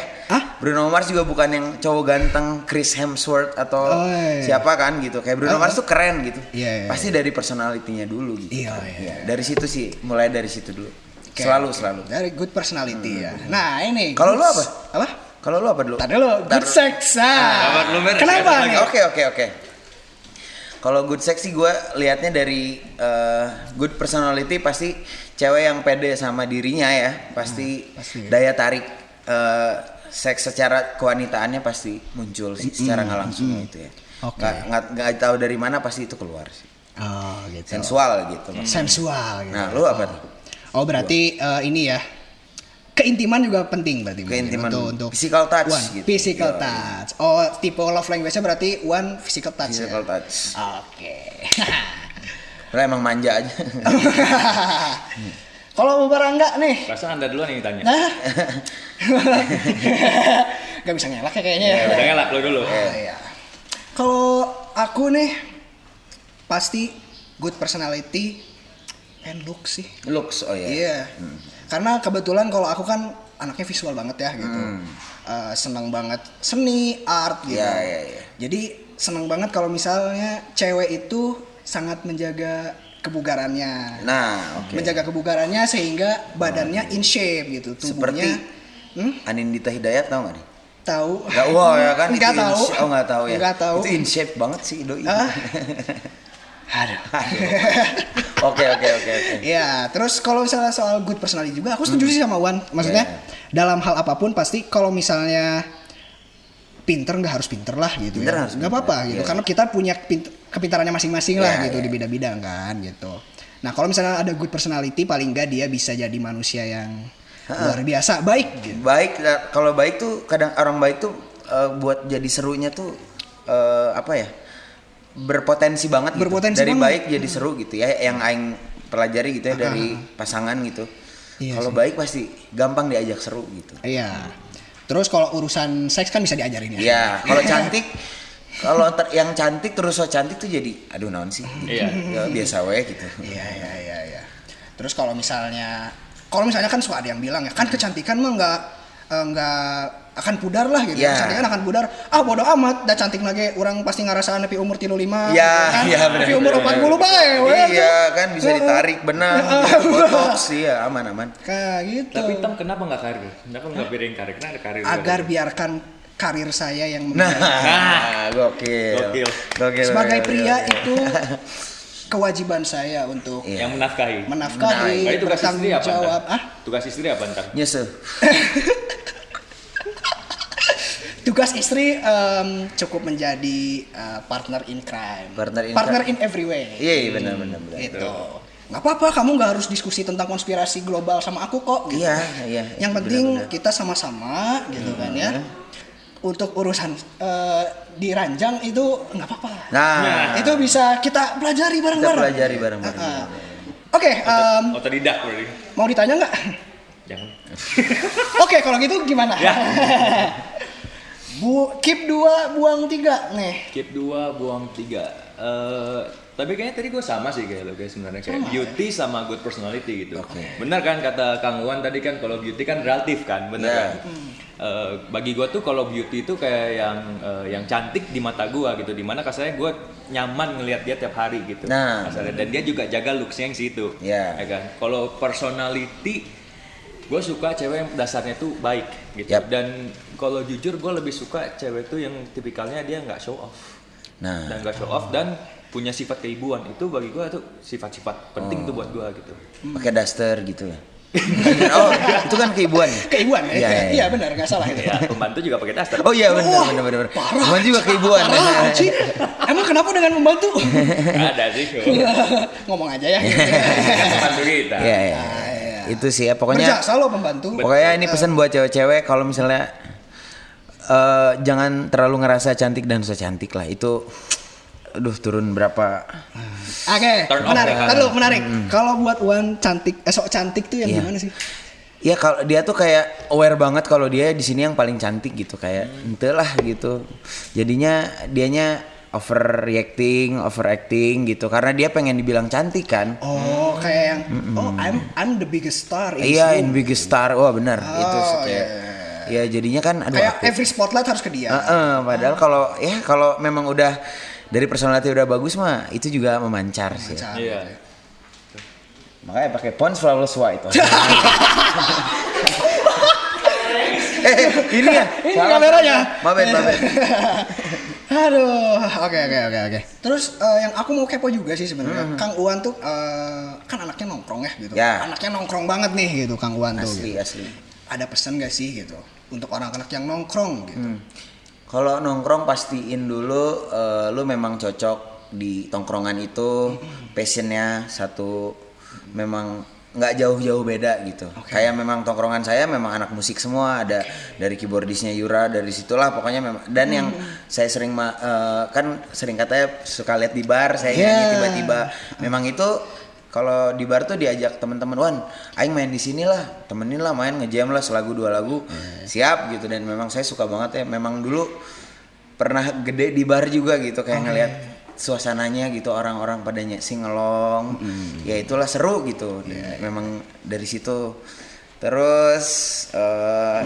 Bruno Mars juga bukan yang cowok ganteng Chris Hemsworth atau siapa kan gitu. Kayak Bruno Mars tuh keren gitu. Pasti dari personalitinya dulu gitu.
Iya.
Dari situ sih, mulai dari situ dulu.
Okay.
Selalu.
Dari good personality ya. Nah ini.
Kalau lu apa?
Apa?
Kalau lu apa dulu?
Tadi lo good sex. Kenapa nih?
Oke. Kalau good sex sih gue liatnya dari good personality pasti cewek yang pede sama dirinya ya pasti daya tarik seks secara kewanitaannya pasti muncul sih secara nggak langsung gitu ya.
Oke.
Nggak tahu dari mana pasti itu keluar sih.
Oh gitu.
Sensual gitu.
Sensual gitu.
Nah, lu apa tuh?
Oh berarti ini ya, keintiman juga penting berarti.
Keintiman,
untuk
physical touch
Wan,
gitu.
Physical
Iya.
touch. Oh tipe love language-nya berarti one physical touch
Physical
ya?
touch.
Oke.
Lu emang manja aja.
Kalau Bapak Rangga nih,
Perasaan Anda duluan yang ditanya.
nah, gak bisa ngelak ya kayaknya ya.
Udah ngelak lo dulu.
Iya. Kalau aku nih, pasti good personality and look sih.
Looks, oh ya.
Iya. Karena kebetulan kalau aku kan anaknya visual banget ya gitu. Senang banget seni, art gitu.
Iya.
Jadi senang banget kalau misalnya cewek itu sangat menjaga kebugarannya.
Nah, oke.
Menjaga kebugarannya sehingga badannya in shape gitu, tubuhnya.
Seperti Anindita Hidayat tahu nggak nih?
Tahu.
Nggak, wow ya kan?
Nggak
itu
tahu.
Oh nggak tahu ya.
Nggak tahu.
Itu in shape banget sih doi.
Aduh.
Oke.
Ya, terus kalau misalnya soal good personality juga, aku setuju sih sama Wan. Maksudnya dalam hal apapun pasti kalau misalnya pinter nggak harus pinter lah gitu
Pinter
ya.
harus
Nggak
pinter,
apa-apa gitu.
iya.
Karena kita punya kepintarannya masing-masing lah
Iya,
gitu
iya.
di bidang-bidang kan gitu. Nah kalau misalnya ada good personality paling nggak dia bisa jadi manusia yang luar biasa baik gitu.
Baik, kalau baik tuh kadang orang baik tuh buat jadi serunya tuh apa ya? Berpotensi banget gitu.
Berpotensi
Dari
banget.
baik jadi seru gitu ya. Yang aing pelajari gitu ya dari pasangan gitu.
Iya
Kalau
sih.
baik pasti gampang diajak seru gitu.
Iya. Terus kalau urusan seks kan bisa diajarin ya.
Iya, kalau cantik yang cantik terus so cantik tuh jadi aduh naon sih.
Iya.
Ya, biasa we gitu.
Iya. Terus kalau misalnya kan suka ada yang bilang ya kan kecantikan mah nggak akan pudar lah gitu.
Iya.
Kecantikan akan pudar. Ah bodo amat, dah cantik lagi orang pasti ngerasaan nepi umur 35.
Iya, benar.
Nepi umur 40 bae we.
Iya, kan bisa ditarik benang, botox sih ya, aman.
Kayak gitu.
Tapi Tam kenapa nggak karir? Kenapa nggak piring karir? Kenapa ada karir?
Agar biarkan karir saya yang
Nah, gokil.
sebagai pria itu kewajiban saya untuk
Iya.
yang menafkahi.
menafkahi,
Berarti tugas istri
bertanggung
apa?
jawab.
Ntar? Tugas istri apa ntar?
Nyesel.
Tugas istri cukup menjadi partner in crime.
Partner
in every way.
Iya, benar.
Itu. Nggak apa-apa, kamu nggak harus diskusi tentang konspirasi global sama aku kok. Gitu.
Iya.
Yang penting kita sama-sama gitu kan ya. Untuk urusan di ranjang itu nggak apa-apa.
Nah,
Itu bisa kita pelajari
kita
bareng-bareng.
pelajari bareng-bareng.
Oke,
Otodidak berarti.
mau ditanya nggak?
Jangan.
Oke, kalau gitu gimana?
Ya.
Keep 2, buang 3 nih.
Keep 2, buang 3. Tapi kayaknya tadi gue sama sih kayak lo guys sebenarnya kayak
Sama,
beauty sama good personality gitu.
Oke.
Benar kan kata Kang Wan tadi kan kalau beauty kan relatif kan, benar
Ya.
kan? Bagi gue tuh kalau beauty itu kayak yang cantik di mata gue gitu, dimana kasarnya gue nyaman ngelihat dia tiap hari gitu.
Nah.
Kasarnya. Dan dia juga jaga looksnya yang situ.
Ya.
Ya kan? Kalau personality gue suka cewek yang dasarnya tuh baik gitu.
Yap.
Dan kalau jujur gue lebih suka cewek tuh yang tipikalnya dia nggak show off.
Nah,
Dan gak show off dan punya sifat keibuan. Itu bagi gue tuh sifat-sifat penting tuh buat gue gitu.
pakai daster gitu ya. Oh, itu kan keibuan ya?
Keibuan ya?
Iya.
Iya benar, nggak salah itu.
Ya, pembantu juga pakai daster.
Oh iya benar.
Parah.
Cuman juga keibuan.
Parah, anjing. Emang kenapa dengan membantu?
Ada sih.
Ngomong aja ya.
Pembantu kita.
Iya. Itu sih ya pokoknya.
Berjasa lo pembantu.
Pokoknya ini pesan buat cewek-cewek kalau misalnya jangan terlalu ngerasa cantik dan susah cantik lah. Itu aduh turun berapa.
Oke,
Turn off
menarik.
ya.
Lalu menarik. Kalau buat Wan cantik, sok cantik tuh yang
Iya.
gimana sih?
Ya kalau dia tuh kayak aware banget kalau dia di sini yang paling cantik gitu kayak entahlah gitu. Jadinya dianya overacting gitu karena dia pengen dibilang cantik kan.
Oh, kayak yang I'm the biggest star in this
Iya,
room.
in biggest star. Wah, benar. Itu sih kayak.
iya.
Ya jadinya kan aduh
Kayak
aku.
every spotlight harus ke dia.
Padahal kalau memang udah dari personality udah bagus mah itu juga memancar sih. Ya.
Iya.
Makanya pakai Pond's Flawless White. Ini ya.
Ini kameranya.
Mabet.
Aduh, oke. Terus yang aku mau kepo juga sih sebenarnya, Kang Uwan tuh kan anaknya nongkrong ya gitu.
Ya.
Anaknya nongkrong banget nih gitu Kang Uwan tuh.
Asli,
Gitu.
asli.
Ada pesan gak sih gitu untuk anak-anak yang nongkrong gitu?
Kalau nongkrong pastiin dulu lu memang cocok di tongkrongan itu, passionnya satu memang nggak jauh-jauh beda gitu. Kayak memang tongkrongan saya memang anak musik semua, ada dari keyboardisnya Yura, dari situlah pokoknya memang. Dan yang saya sering kan sering katanya suka lihat di bar saya nyanyi tiba-tiba. Memang itu kalau di bar tuh diajak teman-teman, Wan, aing main di sini lah, temenin lah main ngejam lah selagu 2 lagu, siap gitu. Dan memang saya suka banget ya. Memang dulu pernah gede di bar juga gitu, kayak ngelihat suasananya gitu, orang-orang pada singelong, ya itulah seru gitu. Memang dari situ. Terus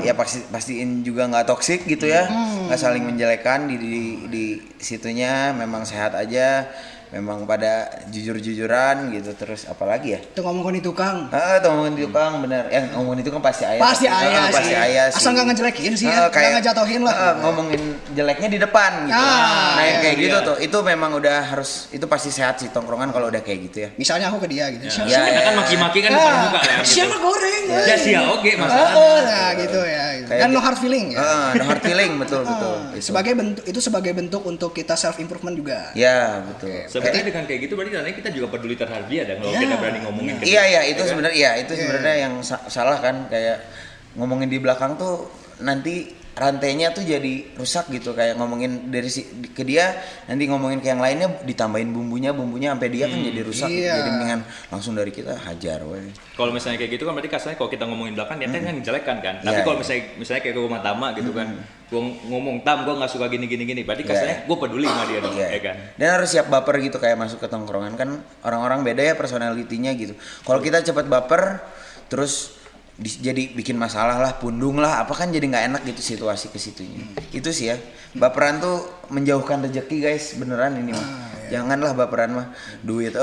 ya pastiin juga nggak toksik gitu ya, nggak saling menjelekan di situnya, memang sehat aja. Memang pada jujur-jujuran gitu. Terus apalagi ya?
Itu ngomongin itu Kang.
Itu ngomongin tukang bener. Ngomongin itu kan pasti ayah.
Pasti ayah sih.
Pasti ayah sih.
Asal nggak ngejelekin sih ya, nggak ngejatohin lah.
Ngomongin jeleknya di depan gitu. Nah yang kayak gitu tuh, itu memang udah harus, itu pasti sehat sih tongkrongan kalau udah kayak gitu ya.
Misalnya aku ke dia gitu.
Kita kan maki-maki kan depan muka kan.
Siapa goreng?
Ya sia oke masalahnya.
Nah gitu ya.
Kayak
Dan no hard feeling ya.
No hard feeling, betul.
Sebagai bentuk untuk kita self improvement juga.
Ya betul.
Sebenarnya dengan kayak gitu berarti tandanya kita juga peduli terhadap dia dan kalau kita berani ngomongin ke dia.
Iya itu sebenarnya sebenarnya yang salah kan, kayak ngomongin di belakang tuh nanti rantainya tuh jadi rusak gitu, kayak ngomongin dari ke dia nanti ngomongin ke yang lainnya ditambahin bumbunya sampai dia kan jadi rusak. Jadi mendingan langsung dari kita hajar we.
Kalau misalnya kayak gitu kan berarti kasarnya kalau kita ngomongin belakang dia kan menjelekan kan. Tapi kalau misalnya kayak gue sama Tama gitu kan, gue ngomong Tam gue nggak suka gini, berarti kasarnya gue peduli sama dia dong, ya kan.
Dan harus siap baper gitu, kayak masuk ke tongkrongan kan orang-orang beda ya personalitinya gitu. Kalau kita cepat baper terus jadi bikin masalah lah, pundung lah, apa kan jadi nggak enak gitu situasi ke situnya. Itu sih ya, baperan tuh menjauhkan rezeki guys, beneran ini mah. Janganlah baperan mah, duit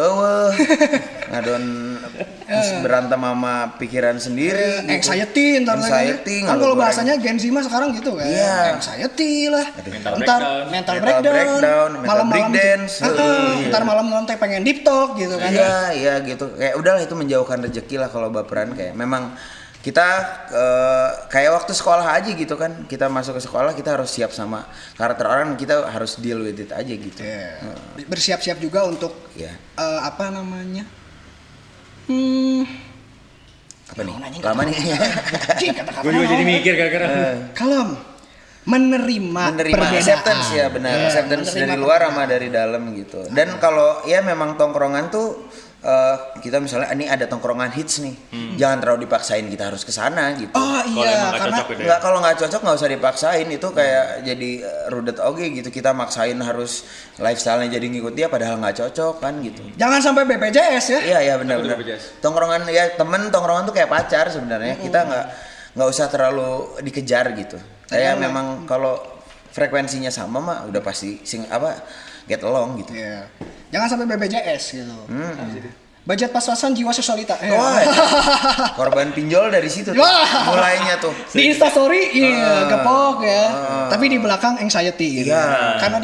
ngadon berantem sama pikiran sendiri.
Anxiety ntar kan kalau bahasanya Gen Z mah sekarang gitu kan. Anxiety lah. Mental breakdown, malam-malam breakdance. Ntar malam-malam teh pengen deep talk gitu kan.
Iya gitu. Kayak udahlah itu menjauhkan rezeki lah kalau baperan, kayak memang kita kayak waktu sekolah aja gitu kan, kita masuk ke sekolah kita harus siap sama karakter orang, kita harus deal with it aja gitu.
Bersiap-siap juga untuk apa namanya?
Apa nih? Lama nih.
Gue juga jadi mikir gara-gara.
Kalem. Menerima perbedaan.
Acceptance ya benar, acceptance dari luar sama dari dalam gitu. Dan kalau ya memang tongkrongan tuh kita misalnya ini ada tongkrongan hits nih, jangan terlalu dipaksain kita harus ke sana gitu.
Oh iya, karena
kalau nggak cocok nggak usah dipaksain, itu kayak jadi rudet oge gitu. Kita maksain harus lifestyle-nya jadi ngikut dia padahal nggak cocok kan gitu.
Jangan sampai BPJS ya.
Iya benar. Tongkrongan ya tongkrongan tuh kayak pacar sebenarnya. Kita nggak usah terlalu dikejar gitu. Kayak memang kalau frekuensinya sama mah udah pasti get along gitu.
Iya. Jangan sampai BPJS gitu. Budget pas-pasan jiwa sosialita.
Korban pinjol dari situ tuh. Mulainya tuh.
Di Instastory gepok ya. Tapi di belakang anxiety gitu. Karena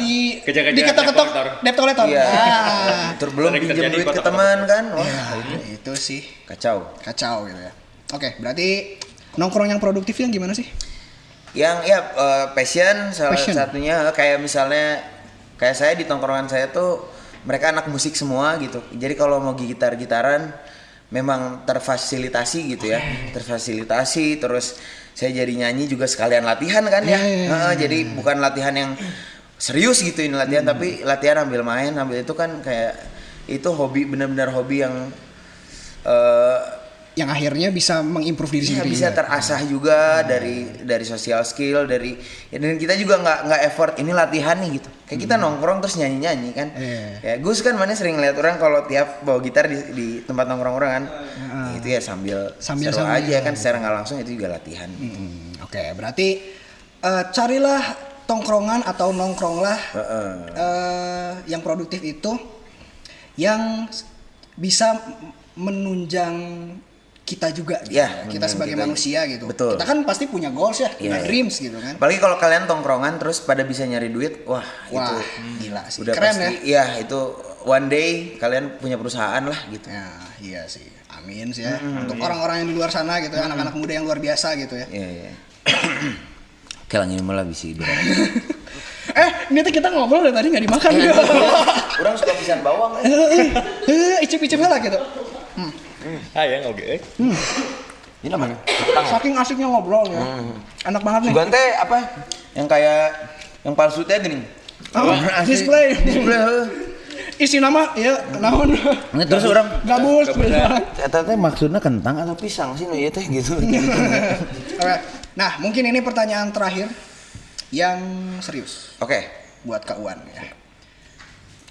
diketok-ketok debt collector.
Terus belum pinjam duit ke teman kan.
Itu sih
Kacau
gitu ya. Oke, berarti nongkrong yang produktif yang gimana sih?
Yang passion salah satunya, kayak misalnya kayak saya di tongkrongan saya tuh mereka anak musik semua gitu. Jadi kalau mau gitaran memang terfasilitasi gitu ya. Terfasilitasi, terus saya jadi nyanyi juga sekalian latihan kan ya. Jadi bukan latihan yang serius gitu ini latihan, tapi latihan ambil main, ambil itu kan kayak itu hobi, benar-benar hobi yang
akhirnya bisa mengimprove diri sendiri.
Bisa terasah juga dari social skill, dan kita juga nggak effort ini latihan nih gitu. Kayak kita nongkrong terus nyanyi kan. Ya Gus kan mana sering lihat orang kalau tiap bawa gitar di tempat nongkrong orang kan. Itu ya sambil seru aja kan, secara nggak langsung itu juga latihan.
Oke, berarti carilah tongkrongan atau nongkronglah yang produktif itu yang bisa menunjang kita juga gitu.
Ya,
Kita sebagai
kita
manusia gitu.
betul.
Kita kan pasti punya goals ya, punya
Iya.
dreams gitu kan.
Apalagi kalau kalian tongkrongan terus pada bisa nyari duit, wah
Wah,
itu
gila sih.
udah
Keren
pasti. Iya, itu one day kalian punya perusahaan lah gitu.
ya. Iya sih. Amin sih ya. Untuk orang-orang yang di luar sana gitu ya, anak-anak muda yang luar biasa gitu ya.
Iya, iya. Oke, lang ini malah bisa ide.
Ini tuh kita ngobrol dari tadi nggak dimakan
Iya.
ya.
Orang suka pisan bawang.
Icip-icipnya lah gitu.
Ya oke.
Ini namanya.
Saking asiknya ngobrol ya. Enak banget nih.
Sugan teh apa? Yang kayak yang palsu teh gini.
Apa? Display. Isi nama ya naon.
Nah, terus orang
Gabus.
eta teh maksudnya kentang atau pisang sih ieu teh gitu.
Oke. Nah, mungkin ini pertanyaan terakhir yang serius
Oke.
buat Kak Wan ya.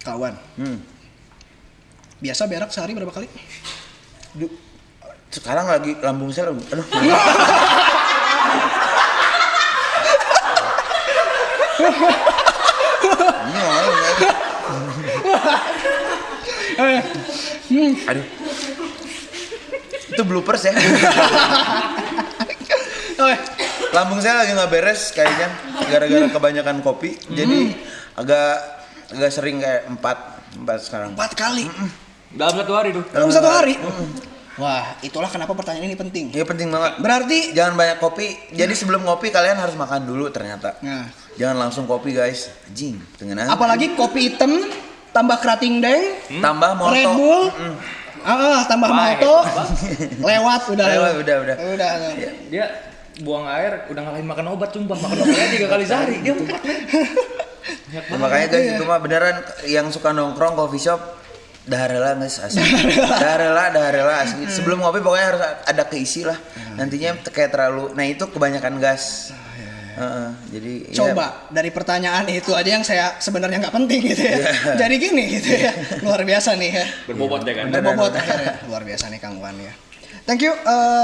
Kak Wan. Biasa berak sehari berapa kali?
Sekarang lagi lambung saya aduh. Aduh. Itu bloopers ya.
Oke.
Lambung saya lagi nggak beres kayaknya gara-gara kebanyakan kopi. Jadi agak sering kayak 4 sekarang.
4 kali.
Dalam 1 hari tuh.
Dalam 1 hari. Wah, itulah kenapa pertanyaan ini penting.
Iya penting banget.
Berarti
Jangan banyak kopi. Jadi sebelum ngopi kalian harus makan dulu ternyata.
nah,
Jangan langsung kopi guys. Anjing, dengan
apalagi kopi hitam tambah kerating deng,
tambah moto.
Red Bull. Tambah moto. Lewat udah.
Udah.
Udah.
Dia buang air udah ngalahin makan obat sumpah. Makan obatnya 3 kali sehari. Dia 4
Nah, makanya guys itu mah beneran yang suka nongkrong coffee shop dah rela guys asli. dah rela asli. Sebelum ngopi pokoknya harus ada keisi lah. Nantinya kayak terlalu. Nah, itu kebanyakan gas. Jadi
Coba dari pertanyaan itu aja yang saya sebenarnya nggak penting gitu ya. Jadi gini gitu ya. Luar biasa nih ya.
berbobot ya kan.
Berbobot akhirnya. Luar biasa nih Kang Wan ya. Thank you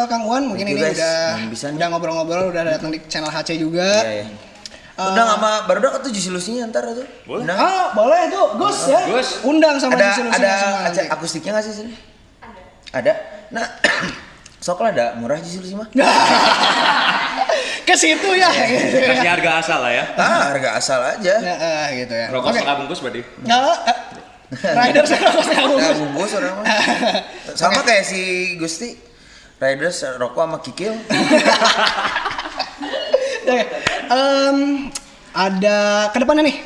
Kang Wan. Mungkin
Thank you,
ini
guys. Bisa nih.
udah ngobrol-ngobrol, udah datang di channel HC juga.
Iya. Udah sama baru udah tuh Juicy Lucy ntar tuh.
Boleh.
Nah,
Boleh tuh, Gus ya.
Gus.
Undang sama
ada
Juicy Lucy semua nanti.
akustiknya nggak sih sini? Ada. Nah, sok lah ada murah Juicy Lucy mah.
Ke situ ya.
Kasih harga asal lah ya.
Harga asal aja.
Gitu ya.
Rokok
Oke.
setengah bungkus berarti.
Rider saya
Nah, bungkus orang mah. Sama kayak si Gusti. Riders rokok sama kikil.
Oke. Ada kedepannya nih.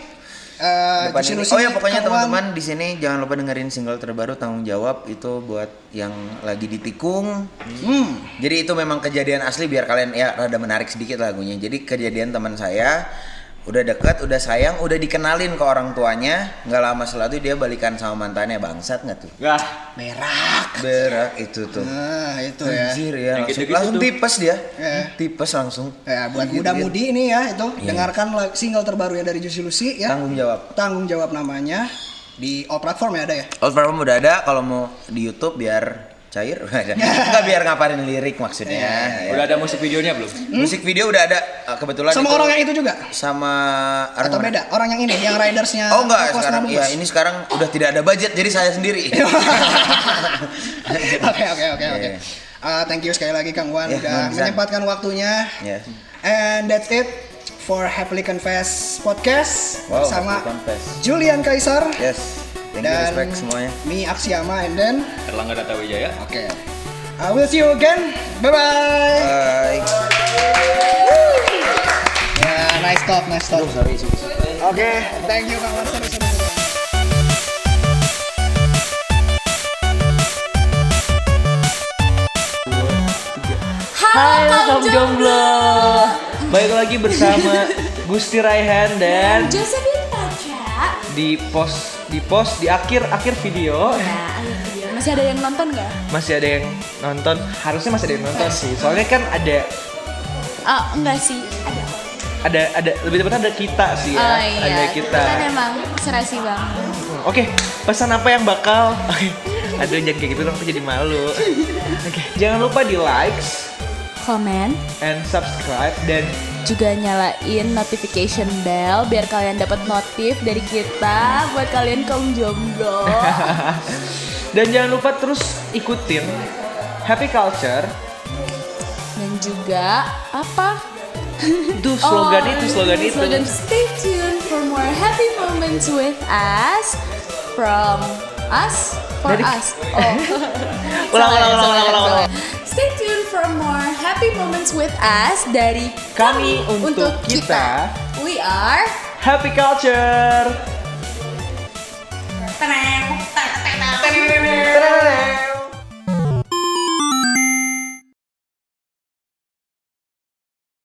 Depan
Juicy
ini.
Lucy,
Oh ya pokoknya
Kang Wan.
teman-teman di sini jangan lupa dengerin single terbaru Tanggung Jawab itu buat yang lagi ditikung. Jadi itu memang kejadian asli biar kalian ya rada menarik sedikit lagunya. Jadi kejadian teman saya udah dekat, udah sayang, udah dikenalin ke orang tuanya, nggak lama setelah itu dia balikan sama mantannya. Bangsat nggak tuh?
Wah,
Berak itu tuh.
Nah, itu ya.
Anjir ya,
Yang
langsung,
gitu-gitu
langsung
tuh.
tipes dia.
Ya.
Tipes langsung.
Ya, buat
Gitu,
muda-mudi ini ya itu
Iya.
dengarkan single terbarunya dari Juicy Lucy ya.
Tanggung Jawab.
Tanggung Jawab namanya di all platform ya ada ya.
Old platform udah ada, kalau mau di YouTube biar cair. Enggak biar ngapain lirik maksudnya. Ya.
udah ada musik videonya belum?
Musik video udah ada kebetulan
Sama
itu
orang yang itu juga
sama
atau
mana?
beda? Orang yang ini, yang ridersnya.
Oh enggak,
Rokok
sekarang
setengah
ya
bungkus.
ini sekarang udah tidak ada budget jadi saya sendiri.
Oke.
Iya.
Thank you sekali lagi Kang Wan
Ya,
udah
Bang Zan.
menyempatkan waktunya.
Ya.
And that's it for Happily Confess podcast
Wow,
bersama
Happily Confess.
Julian Kaisar
Yes. Thank you
dan
respect semuanya.
Mi Aksiama and then
Erlangga Data Wijaya.
oke. I will see you again. Bye bye.
Bye.
Ya, nice talk.
Sorry.
Oke, thank you Kang Wan. Seru.
Hai kaum jomblo. Baik lagi bersama Gusti Raihan dan
Josephine Paca.
di post di akhir video
Nah, iya. Masih ada yang nonton nggak?
masih ada yang nonton. Harusnya masih ada yang nonton sih. Soalnya kan ada
Oh, enggak sih. Ada.
lebih tepatnya ada kita sih ya.
Oh iya.
Ada kita.
Kan emang serasi banget.
Oke, pesan apa yang bakal aduh jangan kayak gitu dong, aku jadi malu. Oke, jangan lupa di likes
Komen,
and subscribe dan
juga nyalain notification bell biar kalian dapat notif dari kita buat kalian kaum jomblo.
dan jangan lupa terus ikutin
happy culture.
Dan juga apa?
Itu slogan itu.
Slogan stay tuned for more happy moments with us from us for
Dari-
us. Oh.
Ulang.
Stay tuned for more happy moments with us dari
Kami untuk kita.
We are
Happy culture.